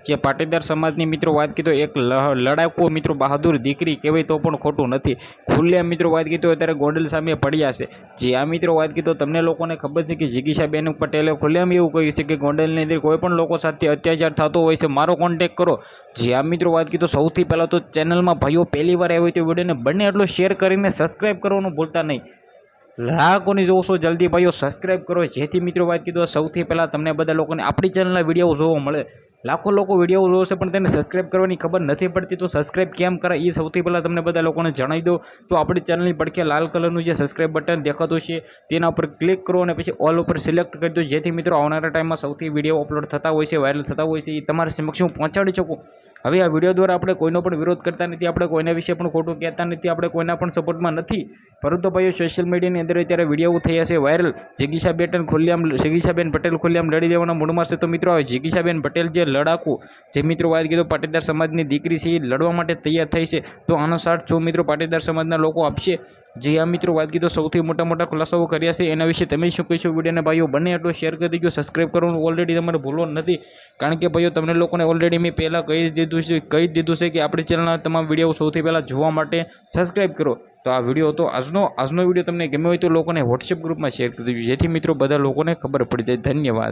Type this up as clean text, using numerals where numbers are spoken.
જે પાટીદાર સમાજની મિત્રો વાત કીધો એક લડાકુ મિત્રો બહાદુર દીકરી કહેવાય તો પણ ખોટું નથી. ખુલ્લે મિત્રો વાત કીધો અત્યારે ગોંડલ સામે પડ્યા છે. જે આ મિત્રો વાત કીધો તમને લોકોને ખબર છે કે જિગીશાબેન પટેલે ખુલ્લેમ એવું કહ્યું છે કે ગોંડલની અંદર કોઈ પણ લોકો સાથે અત્યાચાર થતો હોય છે, મારો કોન્ટેક્ટ કરો. જે આ મિત્રો વાત કીધો સૌથી પહેલાં તો ચેનલમાં ભાઈઓ પહેલી વાર આવ્યો તો વિડીયોને બંને એટલો શેર કરીને સબસ્ક્રાઈબ કરવાનું ભૂલતા નહીં. ગ્રાહકોની જોશો જલ્દી ભાઈઓ સબસ્ક્રાઈબ કરો, જેથી મિત્રો વાત કીધો સૌથી પહેલાં તમને બધા લોકોને આપણી ચેનલના વિડીયો જોવા મળે. લાખો લોકો વિડીયો જોશે પણ તેને સબસ્ક્રાઈબ કરવાની ખબર નથી પડતી, તો સબસ્ક્રાઈબ કેમ કરે એ સૌથી પહેલાં તમને બધા લોકોને જણાવી દો. તો આપણી ચેનલની પડખે લાલ કલરનું જે સબસ્ક્રાઈબ બટન દેખાતું છે તેના ઉપર ક્લિક કરો અને પછી ઓલ ઉપર સિલેક્ટ કરી દો, જેથી મિત્રો આવનારા ટાઈમમાં સૌથી વિડીયો અપલોડ થતા હોય છે, વાયરલ થતા હોય છે, એ તમારા સમક્ષ હું પહોંચાડી શકું. હવે આ વિડીયો દ્વારા આપણે કોઈનો પણ વિરોધ કરતા નથી, આપણે કોઈના વિશે પણ ખોટું કહેતા નથી, આપણે કોઈના પણ સપોર્ટમાં નથી. પરંતુ ભાઈઓ સોશિયલ મીડિયાની અંદર અત્યારે વિડીયો થયા છે વાયરલ. જિગીશાબેન પટેલ ખુલ્લેઆમ લડી દેવાના મૂડમાં છે. તો મિત્રો હવે જિગીશાબેન પટેલ જે લડાકુ જે મિત્રો વાત કીધું પાટીદાર સમાજની દીકરી છે એ લડવા માટે તૈયાર થઈ છે, તો આનો સાથ જો મિત્રો પાટીદાર સમાજના લોકો આપશે. જે આ મિત્રો વાત કીધું સૌથી મોટા ખુલાસાઓ કર્યા છે, એના વિશે તમે શું કહીશું વિડીયોને ભાઈઓ બંને એટલો શેર કરી દીધો, સબસ્ક્રાઈબ કરવાનું ઓલરેડી તમારે ભૂલવાનું નથી. કારણ કે ભાઈઓ તમને લોકોને ઓલરેડી મેં પહેલાં કહી દીધું છે કે આપણી ચેનલના તમામ વિડીયો સૌથી પહેલાં જોવા માટે સબસ્ક્રાઈબ કરો. તો આ વિડીયો હતો આજનો વિડીયો તમને ગમ્યો હોય તો લોકોને વોટ્સએપ ગ્રુપમાં શેર કરી દેજો, જેથી મિત્રો બધા લોકોને ખબર પડી જાય. ધન્યવાદ.